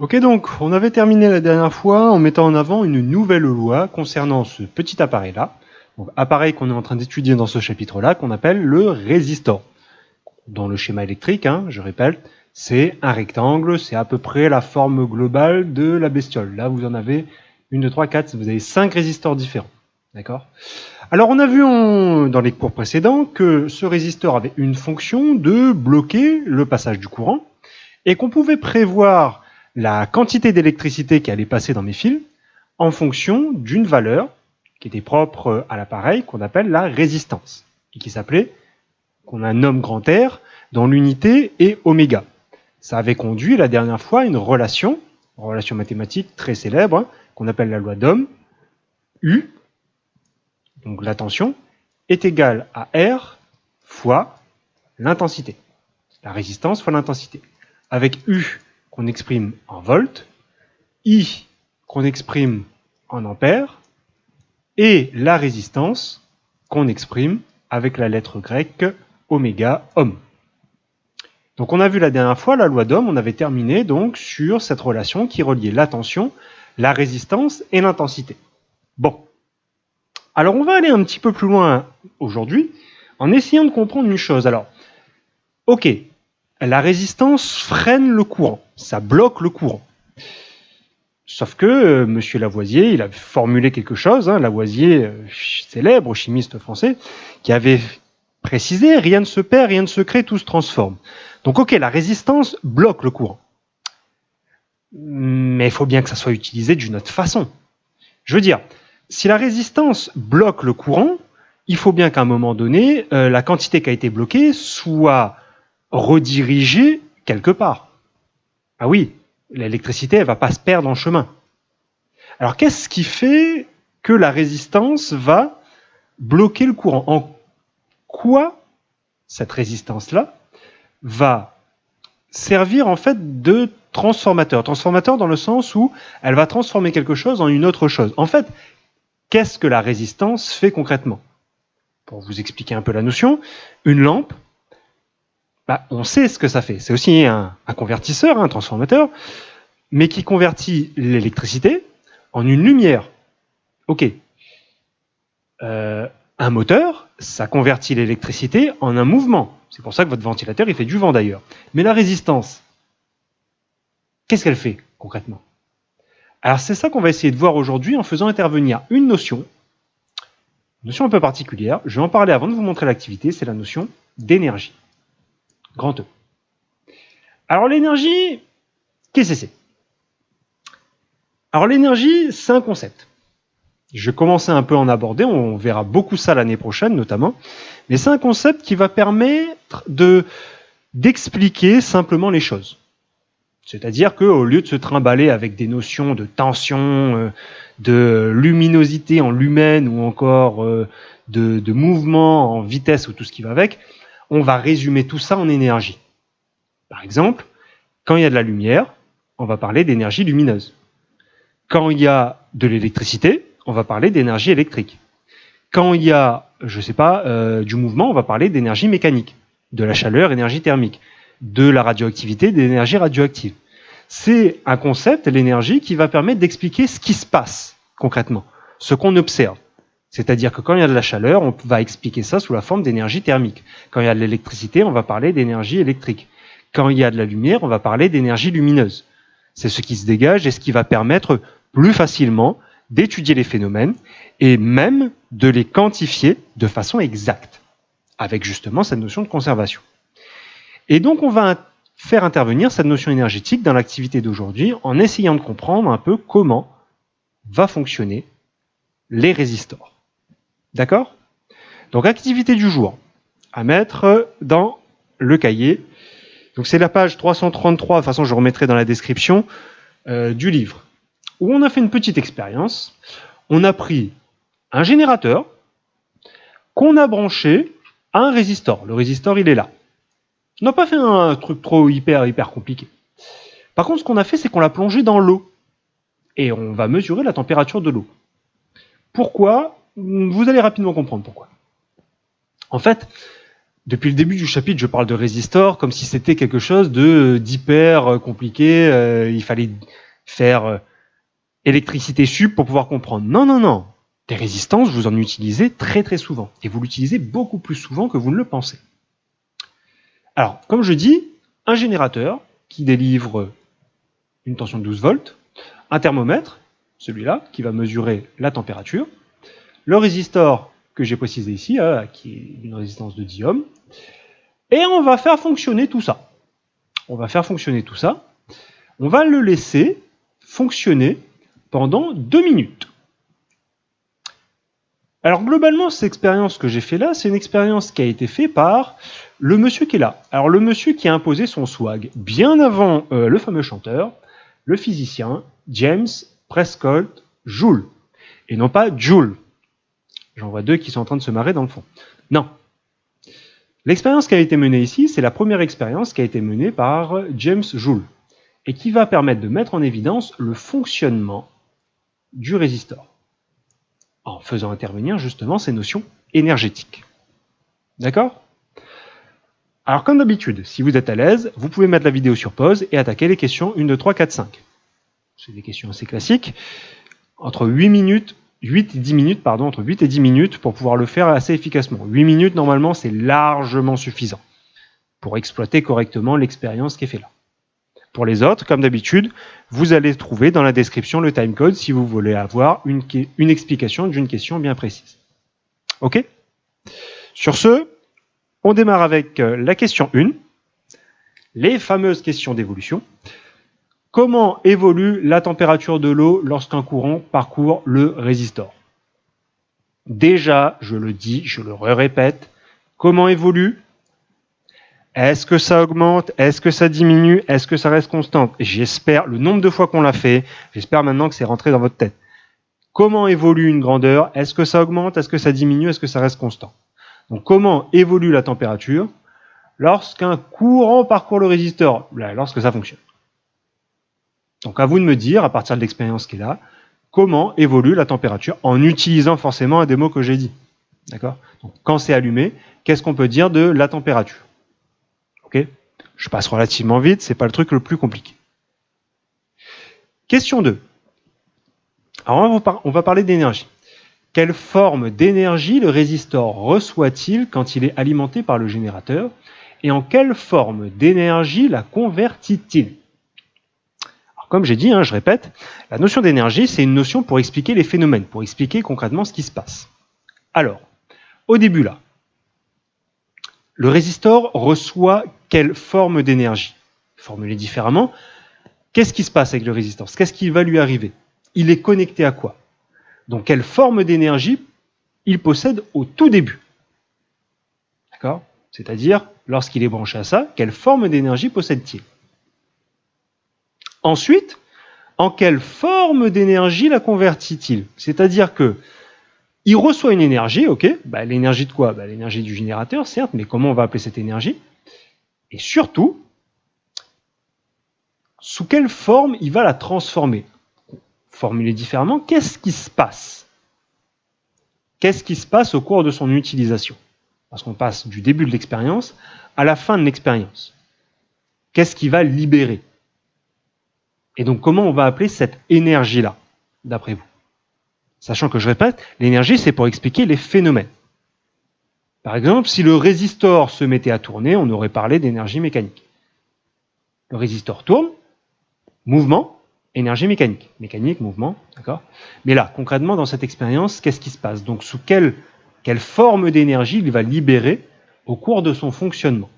Ok, donc on avait terminé la dernière fois en mettant en avant une nouvelle loi concernant ce petit appareil-là, donc appareil qu'on est en train d'étudier dans ce chapitre-là, qu'on appelle le résistor. Dans le schéma électrique, je répète, c'est un rectangle, c'est à peu près la forme globale de la bestiole. Là, vous en avez 1, 2, 3, 4, vous avez 5 résistors différents. D'accord ? Alors, on a vu dans les cours précédents que ce résistor avait une fonction de bloquer le passage du courant et qu'on pouvait prévoir la quantité d'électricité qui allait passer dans mes fils en fonction d'une valeur qui était propre à l'appareil qu'on appelle la résistance et qui s'appelait, qu'on nomme grand R, dont l'unité est oméga. Ça avait conduit la dernière fois à une relation mathématique très célèbre qu'on appelle la loi d'Ohm. U, donc la tension, est égale à R fois l'intensité. La résistance fois l'intensité. Avec U qu'on exprime en volts, I qu'on exprime en ampères, et la résistance qu'on exprime avec la lettre grecque oméga ohm. Donc on a vu la dernière fois la loi d'Ohm, on avait terminé donc sur cette relation qui reliait la tension, la résistance et l'intensité. Bon, alors on va aller un petit peu plus loin aujourd'hui en essayant de comprendre une chose. Alors, ok, la résistance freine le courant, ça bloque le courant. Sauf que Monsieur Lavoisier, il a formulé quelque chose, Lavoisier, célèbre chimiste français, qui avait précisé « rien ne se perd, rien ne se crée, tout se transforme ». Donc ok, la résistance bloque le courant. Mais il faut bien que ça soit utilisé d'une autre façon. Je veux dire, si la résistance bloque le courant, il faut bien qu'à un moment donné, la quantité qui a été bloquée soit redirigée quelque part. Ah oui, l'électricité, elle ne va pas se perdre en chemin. Alors, qu'est-ce qui fait que la résistance va bloquer le courant? En quoi cette résistance-là va servir en fait de transformateur? Transformateur dans le sens où elle va transformer quelque chose en une autre chose. En fait, qu'est-ce que la résistance fait concrètement? Pour vous expliquer un peu la notion, une lampe, on sait ce que ça fait. C'est aussi un convertisseur, un transformateur, mais qui convertit l'électricité en une lumière. Ok. Un moteur, ça convertit l'électricité en un mouvement. C'est pour ça que votre ventilateur, il fait du vent d'ailleurs. Mais la résistance, qu'est-ce qu'elle fait concrètement? Alors c'est ça qu'on va essayer de voir aujourd'hui en faisant intervenir une notion un peu particulière. Je vais en parler avant de vous montrer l'activité, c'est la notion d'énergie. Grand E. Alors l'énergie, qu'est-ce que c'est? Alors l'énergie, c'est un concept. Je vais commencer un peu à en aborder, on verra beaucoup ça l'année prochaine notamment, mais c'est un concept qui va permettre d'expliquer simplement les choses. C'est-à-dire qu'au lieu de se trimballer avec des notions de tension, de luminosité en lumen ou encore de mouvement en vitesse ou tout ce qui va avec, on va résumer tout ça en énergie. Par exemple, quand il y a de la lumière, on va parler d'énergie lumineuse. Quand il y a de l'électricité, on va parler d'énergie électrique. Quand il y a, je sais pas, du mouvement, on va parler d'énergie mécanique, de la chaleur, énergie thermique, de la radioactivité, d'énergie radioactive. C'est un concept, l'énergie, qui va permettre d'expliquer ce qui se passe concrètement, ce qu'on observe. C'est-à-dire que quand il y a de la chaleur, on va expliquer ça sous la forme d'énergie thermique. Quand il y a de l'électricité, on va parler d'énergie électrique. Quand il y a de la lumière, on va parler d'énergie lumineuse. C'est ce qui se dégage et ce qui va permettre plus facilement d'étudier les phénomènes et même de les quantifier de façon exacte, avec justement cette notion de conservation. Et donc on va faire intervenir cette notion énergétique dans l'activité d'aujourd'hui en essayant de comprendre un peu comment va fonctionner les résistors. D'accord? Donc activité du jour, à mettre dans le cahier. Donc c'est la page 333, de toute façon je remettrai dans la description du livre, où on a fait une petite expérience. On a pris un générateur qu'on a branché à un résistor. Le résistor, il est là. On n'a pas fait un truc trop hyper compliqué. Par contre, ce qu'on a fait, c'est qu'on l'a plongé dans l'eau. Et on va mesurer la température de l'eau. Pourquoi? Vous allez rapidement comprendre pourquoi. En fait, Depuis le début du chapitre, je parle de résistor comme si c'était quelque chose d'hyper compliqué. Il fallait faire électricité sup pour pouvoir comprendre. Non, non, non. Des résistances, vous en utilisez très très souvent. Et vous l'utilisez beaucoup plus souvent que vous ne le pensez. Alors, comme je dis, un générateur qui délivre une tension de 12 volts, un thermomètre, celui-là, qui va mesurer la température, le résistor que j'ai précisé ici, qui est une résistance de 10 ohms, et on va faire fonctionner tout ça. On va le laisser fonctionner pendant 2 minutes. Alors globalement, cette expérience que j'ai fait là, c'est une expérience qui a été faite par le monsieur qui est là. Alors le monsieur qui a imposé son swag bien avant le fameux chanteur, le physicien James Prescott Joule. Et non pas Joule. J'en vois deux qui sont en train de se marrer dans le fond. Non. L'expérience qui a été menée ici, c'est la première expérience qui a été menée par James Joule et qui va permettre de mettre en évidence le fonctionnement du résistor en faisant intervenir justement ces notions énergétiques. D'accord ? Alors comme d'habitude, si vous êtes à l'aise, vous pouvez mettre la vidéo sur pause et attaquer les questions 1, 2, 3, 4, 5. C'est des questions assez classiques, entre 8 et 10 minutes pour pouvoir le faire assez efficacement. 8 minutes, normalement, c'est largement suffisant pour exploiter correctement l'expérience qui est faite là. Pour les autres, comme d'habitude, vous allez trouver dans la description le timecode si vous voulez avoir une explication d'une question bien précise. Ok ? Sur ce, on démarre avec la question 1, les fameuses questions d'évolution. Comment évolue la température de l'eau lorsqu'un courant parcourt le résistor ? Déjà, je le dis, je le répète, comment évolue ? Est-ce que ça augmente ? Est-ce que ça diminue ? Est-ce que ça reste constante ? J'espère, le nombre de fois qu'on l'a fait, j'espère maintenant que c'est rentré dans votre tête. Comment évolue une grandeur ? Est-ce que ça augmente ? Est-ce que ça diminue ? Est-ce que ça reste constant ? Donc, comment évolue la température lorsqu'un courant parcourt le résistor ? Lorsque ça fonctionne. Donc, à vous de me dire, à partir de l'expérience qui est là, comment évolue la température en utilisant forcément un des mots que j'ai dit. D'accord ? Donc, quand c'est allumé, qu'est-ce qu'on peut dire de la température ? Ok ? Je passe relativement vite, c'est pas le truc le plus compliqué. Question 2. Alors on va parler d'énergie. Quelle forme d'énergie le résistor reçoit-il quand il est alimenté par le générateur ? Et en quelle forme d'énergie la convertit-il ? Alors comme j'ai dit, je répète, la notion d'énergie, c'est une notion pour expliquer les phénomènes, pour expliquer concrètement ce qui se passe. Alors, au début là, le résistor reçoit quelle forme d'énergie ? Formulé différemment, qu'est-ce qui se passe avec le résistor ? Qu'est-ce qui va lui arriver ? Il est connecté à quoi ? Donc, quelle forme d'énergie il possède au tout début ? D'accord ? C'est-à-dire, lorsqu'il est branché à ça, quelle forme d'énergie possède-t-il ? Ensuite, en quelle forme d'énergie la convertit-il ? C'est-à-dire que il reçoit une énergie, ok, l'énergie de quoi ? L'énergie du générateur, certes, mais comment on va appeler cette énergie ? Et surtout, sous quelle forme il va la transformer ? Formulé différemment, qu'est-ce qui se passe ? Qu'est-ce qui se passe au cours de son utilisation ? Parce qu'on passe du début de l'expérience à la fin de l'expérience. Qu'est-ce qui va libérer ? Et donc, comment on va appeler cette énergie-là, d'après vous ? Sachant que, je répète, l'énergie, c'est pour expliquer les phénomènes. Par exemple, si le résistor se mettait à tourner, on aurait parlé d'énergie mécanique. Le résistor tourne, mouvement, énergie mécanique. Mécanique, mouvement, d'accord ? Mais là, concrètement, dans cette expérience, qu'est-ce qui se passe ? Donc, sous quelle forme d'énergie il va libérer au cours de son fonctionnement ?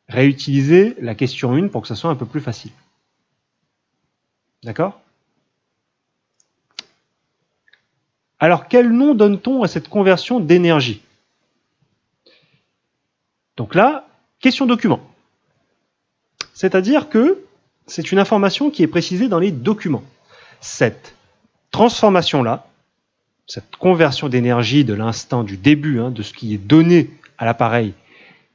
Réutilisez la question 1 pour que ça soit un peu plus facile. D'accord ? Alors, quel nom donne-t-on à cette conversion d'énergie ? Donc là, question document. C'est-à-dire que c'est une information qui est précisée dans les documents. Cette transformation-là, cette conversion d'énergie de l'instant du début, de ce qui est donné à l'appareil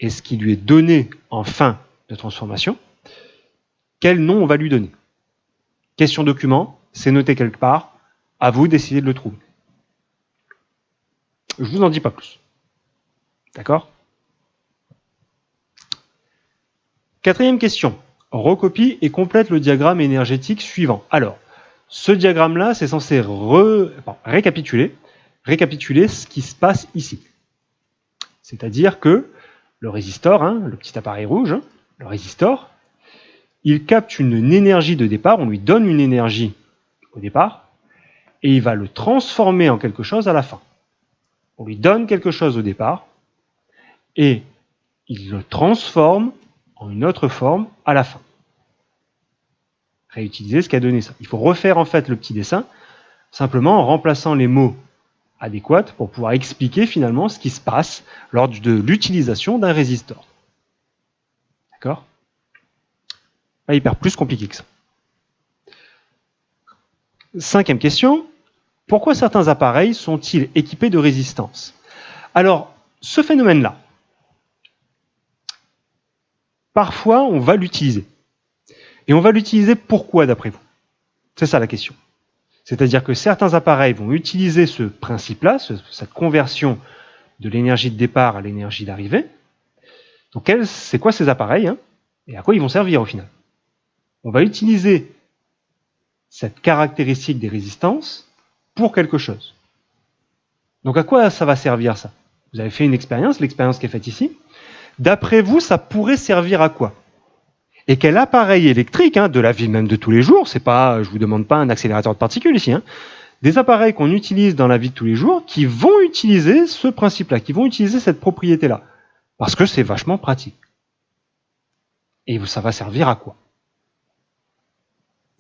et ce qui lui est donné en fin de transformation, quel nom on va lui donner ? Question document, c'est noté quelque part, à vous d'essayer de le trouver. Je ne vous en dis pas plus. D'accord ? Quatrième question. Recopie et complète le diagramme énergétique suivant. Alors, ce diagramme-là, c'est censé récapituler ce qui se passe ici. C'est-à-dire que le résistor, le petit appareil rouge, le résistor, il capte une énergie de départ, on lui donne une énergie au départ, et il va le transformer en quelque chose à la fin. On lui donne quelque chose au départ, et il le transforme en une autre forme à la fin. Réutiliser ce qui a donné ça. Il faut refaire en fait le petit dessin, simplement en remplaçant les mots adéquats pour pouvoir expliquer finalement ce qui se passe lors de l'utilisation d'un résistor. D'accord ? Pas hyper plus compliqué que ça. Cinquième question. Pourquoi certains appareils sont-ils équipés de résistance ? Alors, ce phénomène-là, parfois on va l'utiliser. Et on va l'utiliser pourquoi d'après vous ? C'est ça la question. C'est-à-dire que certains appareils vont utiliser ce principe-là, cette conversion de l'énergie de départ à l'énergie d'arrivée. Donc, c'est quoi ces appareils et à quoi ils vont servir au final ? On va utiliser cette caractéristique des résistances pour quelque chose. Donc, à quoi ça va servir ça ? Vous avez fait une expérience, l'expérience qui est faite ici. D'après vous, ça pourrait servir à quoi ? Et quel appareil électrique, de la vie même de tous les jours, c'est pas, je vous demande pas un accélérateur de particules ici, des appareils qu'on utilise dans la vie de tous les jours qui vont utiliser ce principe-là, qui vont utiliser cette propriété-là, parce que c'est vachement pratique. Et ça va servir à quoi ?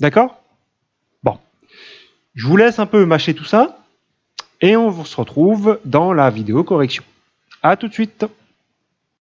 D'accord ? Bon, je vous laisse un peu mâcher tout ça, et on se retrouve dans la vidéo correction. À tout de suite.